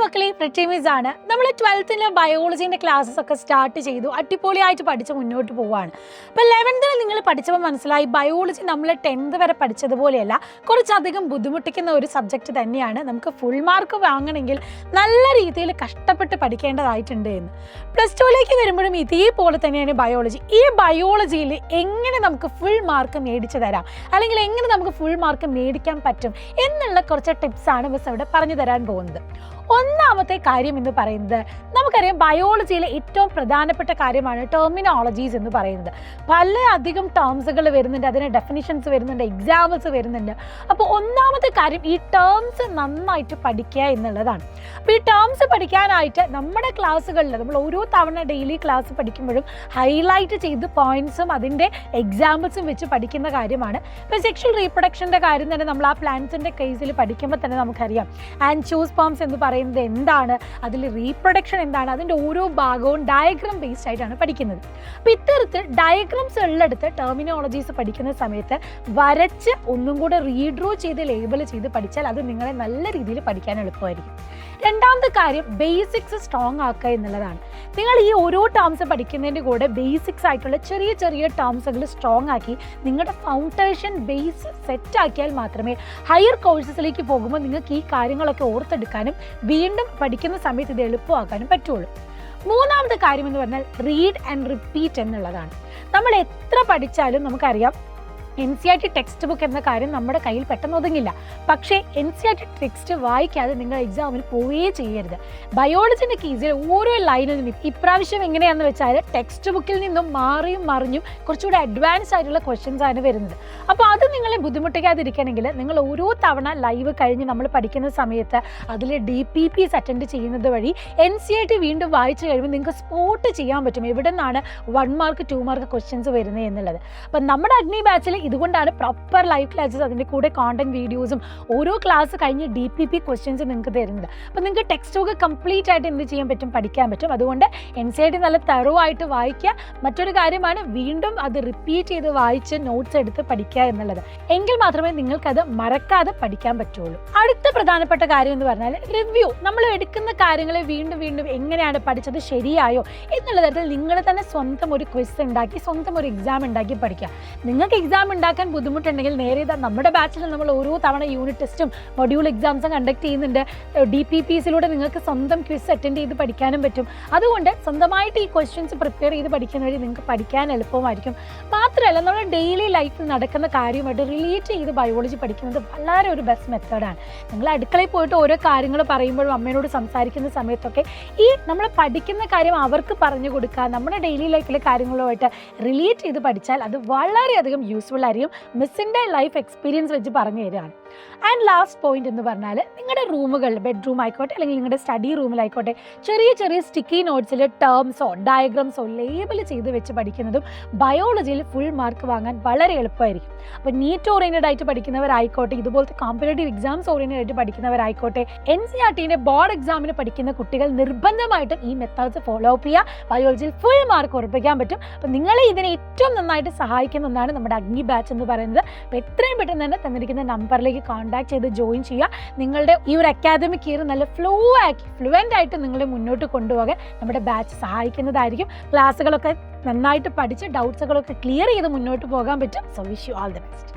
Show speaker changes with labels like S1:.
S1: മക്കളെ പ്രത്യേകിച്ച് ആണ് നമ്മൾ 12th ബയോളജിൻ്റെ ക്ലാസ്സസ് ഒക്കെ സ്റ്റാർട്ട് ചെയ്തു, അടിപൊളിയായിട്ട് പഠിച്ച് മുന്നോട്ട് പോവുകയാണ്. അപ്പോൾ 11th നിങ്ങൾ പഠിച്ചപ്പോൾ മനസ്സിലായി ബയോളജി നമ്മൾ 10th വരെ പഠിച്ചതുപോലെയല്ല, കുറച്ചധികം ബുദ്ധിമുട്ടിക്കുന്ന ഒരു സബ്ജക്റ്റ് തന്നെയാണ്. നമുക്ക് ഫുൾ മാർക്ക് വാങ്ങണമെങ്കിൽ നല്ല രീതിയിൽ കഷ്ടപ്പെട്ട് പഠിക്കേണ്ടതായിട്ടുണ്ട് എന്ന്. +2ലേക്ക് വരുമ്പോഴും ഇതേപോലെ തന്നെയാണ് ബയോളജി. ഈ ബയോളജിയിൽ എങ്ങനെ നമുക്ക് ഫുൾ മാർക്ക് മേടിച്ചു തരാം, അല്ലെങ്കിൽ എങ്ങനെ നമുക്ക് ഫുൾ മാർക്ക് മേടിക്കാൻ പറ്റും എന്നുള്ള കുറച്ച് ടിപ്സാണ് മിസ് അവിടെ പറഞ്ഞു തരാൻ പോകുന്നത്. ഒന്നാമത്തെ കാര്യം എന്ന് പറയുന്നത്, നമുക്കറിയാം ബയോളജിയിലെ ഏറ്റവും പ്രധാനപ്പെട്ട കാര്യമാണ് ടെർമിനോളജീസ് എന്ന് പറയുന്നത്. പല അധികം ടേംസുകൾ വരുന്നുണ്ട്, അതിന് ഡെഫിനിഷൻസ് വരുന്നുണ്ട്, എക്സാമ്പിൾസ് വരുന്നുണ്ട്. അപ്പോൾ ഒന്നാമത്തെ കാര്യം ഈ ടേംസ് നന്നായിട്ട് പഠിക്കുക എന്നുള്ളതാണ്. അപ്പോൾ ഈ ടേംസ് പഠിക്കാനായിട്ട് നമ്മുടെ ക്ലാസ്സുകളിൽ നമ്മൾ ഓരോ തവണ ഡെയിലി ക്ലാസ് പഠിക്കുമ്പോഴും ഹൈലൈറ്റ് ചെയ്ത് പോയിന്റ്സും അതിൻ്റെ എക്സാമ്പിൾസും വെച്ച് പഠിക്കുന്ന കാര്യമാണ്. ഇപ്പോൾ സെക്ഷൽ റീപ്രൊഡക്ഷൻ്റെ കാര്യം തന്നെ നമ്മൾ ആ പ്ലാന്റ്സിൻ്റെ കേസിൽ പഠിക്കുമ്പോൾ തന്നെ നമുക്കറിയാം ആൻജിയോസ്പേംസ് എന്ന് പറയുന്നത് എന്താണ്, അതിൽ റീപ്രൊഡക്ഷൻ എന്താണ്, അതിൻ്റെ ഓരോ ഭാഗവും ഡയഗ്രാം ബേസ്ഡ് ആയിട്ടാണ് പഠിക്കുന്നത്. അപ്പോൾ ഇത്തരത്തിൽ ഡയഗ്രാംസ് ഉള്ളെടുത്ത് ടെർമിനോളജീസ് പഠിക്കുന്ന സമയത്ത് വരച്ച് ഒന്നും കൂടെ റീഡ്രോ ചെയ്ത് ലേബൽ ചെയ്ത് പഠിച്ചാൽ അത് നിങ്ങളെ നല്ല രീതിയിൽ പഠിക്കാൻ എളുപ്പമായിരിക്കും. രണ്ടാമത്തെ കാര്യം ബേസിക്സ് സ്ട്രോങ് ആക്കുക എന്നുള്ളതാണ്. നിങ്ങൾ ഈ ഓരോ ടേംസ് പഠിക്കുന്നതിൻ്റെ കൂടെ ബേസിക്സ് ആയിട്ടുള്ള ചെറിയ ചെറിയ ടേംസുകൾ സ്ട്രോങ് ആക്കി നിങ്ങളുടെ ഫൗണ്ടേഷൻ ബേസ് സെറ്റ് ആക്കിയാൽ മാത്രമേ ഹയർ കോഴ്സസിലേക്ക് പോകുമ്പോൾ നിങ്ങൾക്ക് ഈ കാര്യങ്ങളൊക്കെ ഓർത്തെടുക്കാനും വീണ്ടും പഠിക്കുന്ന സമയത്ത് ഇത് എളുപ്പമാക്കാനും പറ്റുള്ളൂ. മൂന്നാമത്തെ കാര്യം എന്ന് പറഞ്ഞാൽ റീഡ് ആൻഡ് റിപ്പീറ്റ് എന്നുള്ളതാണ്. നമ്മൾ എത്ര പഠിച്ചാലും നമുക്കറിയാം NCERT ടെക്സ്റ്റ് ബുക്ക് എന്ന കാര്യം നമ്മുടെ കയ്യിൽ പെട്ടെന്ന് ഒതുങ്ങില്ല. പക്ഷേ NCERT ടെക്സ്റ്റ് വായിക്കാതെ നിങ്ങൾ എക്സാമിന് പോവുകയേ ചെയ്യരുത്. ബയോളജിൻ്റെ കേസിൽ ഓരോ ലൈനിനും ഇപ്രാവശ്യം എങ്ങനെയാണെന്ന് വെച്ചാൽ ടെക്സ്റ്റ് ബുക്കിൽ നിന്നും മാറിയും മറിഞ്ഞും കുറച്ചുകൂടി അഡ്വാൻസ് ആയിട്ടുള്ള ക്വസ്റ്റ്യൻസ് ആണ് വരുന്നത്. അപ്പോൾ അത് നിങ്ങളെ ബുദ്ധിമുട്ടിക്കാതിരിക്കണമെങ്കിൽ നിങ്ങൾ ഓരോ തവണ ലൈവ് കഴിഞ്ഞ് നമ്മൾ പഠിക്കുന്ന സമയത്ത് അതിൽ DPPs അറ്റൻഡ് ചെയ്യുന്നത് വഴി NCERT വീണ്ടും വായിച്ചു കഴിയുമ്പോൾ നിങ്ങൾക്ക് സ്പോട്ട് ചെയ്യാൻ പറ്റും എവിടെ നിന്നാണ് 1 മാർക്ക് 2 മാർക്ക് ക്വസ്റ്റ്യൻസ് വരുന്നത് എന്നുള്ളത്. അപ്പം നമ്മുടെ അഗ്നി ബാച്ചിൽ ഇതുകൊണ്ടാണ് പ്രോപ്പർ ലൈവ് ക്ലാസ്സസ്, അതിൻ്റെ കൂടെ കോണ്ടന്റ് വീഡിയോസും ഓരോ ക്ലാസ് കഴിഞ്ഞ് DPP ക്വസ്റ്റ്യൻസ് നിങ്ങൾക്ക് തരുന്നത്. അപ്പോൾ നിങ്ങൾക്ക് ടെക്സ്റ്റ് ബുക്ക് കംപ്ലീറ്റ് ആയിട്ട് എന്ത് ചെയ്യാൻ പറ്റും, പഠിക്കാൻ പറ്റും. അതുകൊണ്ട് NCERT നല്ല തറോ ആയിട്ട് വായിക്കുക. മറ്റൊരു കാര്യമാണ് വീണ്ടും അത് റിപ്പീറ്റ് ചെയ്ത് വായിച്ച് നോട്ട്സ് എടുത്ത് പഠിക്കുക എന്നുള്ളത്. എങ്കിൽ മാത്രമേ നിങ്ങൾക്കത് മറക്കാതെ പഠിക്കാൻ പറ്റുള്ളൂ. അടുത്ത പ്രധാനപ്പെട്ട കാര്യം എന്ന് പറഞ്ഞാൽ റിവ്യൂ. നമ്മൾ എടുക്കുന്ന കാര്യങ്ങളെ വീണ്ടും വീണ്ടും എങ്ങനെയാണ് പഠിച്ചത്, ശരിയായോ എന്നുള്ള തരത്തിൽ നിങ്ങൾ തന്നെ സ്വന്തം ഒരു ക്വിസ് ഉണ്ടാക്കി സ്വന്തം ഒരു എക്സാം ഉണ്ടാക്കി പഠിക്കുക. നിങ്ങൾക്ക് എക്സാം ഉണ്ടാക്കാൻ ബുദ്ധിമുട്ടുണ്ടെങ്കിൽ നേരെ നമ്മുടെ ബാച്ചിൽ നമ്മൾ ഓരോ തവണ യൂണിറ്റ് ടെസ്റ്റും മൊഡ്യൂൾ എക്സാംസും കണ്ടക്ട് ചെയ്യുന്നുണ്ട്. DPPസിലൂടെ നിങ്ങൾക്ക് സ്വന്തം ക്വിസ് അറ്റൻഡ് ചെയ്ത് പഠിക്കാനും പറ്റും. അതുകൊണ്ട് സ്വന്തമായിട്ട് ഈ ക്വസ്റ്റ്യൻസ് പ്രിപ്പയർ ചെയ്ത് പഠിക്കുന്ന വഴി നിങ്ങൾക്ക് പഠിക്കാൻ എളുപ്പമായിരിക്കും. മാത്രമല്ല നമ്മുടെ ഡെയിലി ലൈഫിൽ നടക്കുന്ന കാര്യമായിട്ട് റിലേറ്റ് ചെയ്ത് ബയോളജി പഠിക്കുന്നത് വളരെ ഒരു ബെസ്റ്റ് മെത്തേഡാണ്. നിങ്ങൾ അടുക്കളയിൽ പോയിട്ട് ഓരോ കാര്യങ്ങൾ പറയുമ്പോഴും അമ്മയോട് സംസാരിക്കുന്ന സമയത്തൊക്കെ ഈ നമ്മൾ പഠിക്കുന്ന കാര്യം അവർക്ക് പറഞ്ഞു കൊടുക്കുക, നമ്മുടെ ഡെയിലി ലൈഫിലെ കാര്യങ്ങളുമായിട്ട് റിലേറ്റ് ചെയ്ത് പഠിച്ചാൽ അത് വളരെയധികം യൂസ്ഫുൾ ആയിരിക്കും. മിസ്സിൻ്റെ ലൈഫ് എക്സ്പീരിയൻസ് വെച്ച് പറഞ്ഞു തരികയാണ്. ആൻഡ് ലാസ്റ്റ് പോയിന്റ് എന്ന് പറഞ്ഞാൽ നിങ്ങളുടെ റൂമുകളിൽ ബെഡ്റൂം ആയിക്കോട്ടെ അല്ലെങ്കിൽ നിങ്ങളുടെ സ്റ്റഡി റൂമിലായിക്കോട്ടെ ചെറിയ ചെറിയ സ്റ്റിക്കി നോട്ട്സിൽ ടേംസോ ഡയഗ്രാംസോ ലേബിൾ ചെയ്ത് വെച്ച് പഠിക്കുന്നതും ബയോളജിയിൽ ഫുൾ മാർക്ക് വാങ്ങാൻ വളരെ എളുപ്പമായിരിക്കും. അപ്പോൾ നീറ്റ് ഓറിയൻറ്റഡ് ആയിട്ട് പഠിക്കുന്നവരായിക്കോട്ടെ, ഇതുപോലത്തെ കോമ്പറ്റേറ്റീവ് എക്സാംസ് ഓറിയൻറ്റഡ് ആയിട്ട് പഠിക്കുന്നവരായിക്കോട്ടെ, NCERTൻ്റെ ബോർഡ് എക്സാമിന് പഠിക്കുന്ന കുട്ടികൾ നിർബന്ധമായിട്ടും ഈ മെത്തേഡ്സ് ഫോളോ അപ്പ് ചെയ്യുക. ബയോളജിയിൽ ഫുൾ മാർക്ക് ഉറപ്പിക്കാൻ പറ്റും. അപ്പോൾ നിങ്ങളെ ഇതിനെ ഏറ്റവും നന്നായിട്ട് സഹായിക്കുന്ന ഒന്നാണ് നമ്മുടെ അഗ്നി ബാച്ച് എന്ന് പറയുന്നത്. അപ്പോൾ എത്രയും പെട്ടെന്ന് തന്നെ തന്നിരിക്കുന്ന നമ്പറിലേക്ക് കോൺടാക്ട് ചെയ്ത് ജോയിൻ ചെയ്യുക. നിങ്ങളുടെ ഈ ഒരു അക്കാദമിക് ഇയർ നല്ല ഫ്ലുവൻ്റ് ആയിട്ട് നിങ്ങളെ മുന്നോട്ട് കൊണ്ടുപോകാൻ നമ്മുടെ ബാച്ച് സഹായിക്കുന്നതായിരിക്കും. ക്ലാസ്സുകളൊക്കെ നന്നായിട്ട് പഠിച്ച് ഡൗട്ട്സുകളൊക്കെ ക്ലിയർ ചെയ്ത് മുന്നോട്ട് പോകാൻ പറ്റും. So wish you all the best.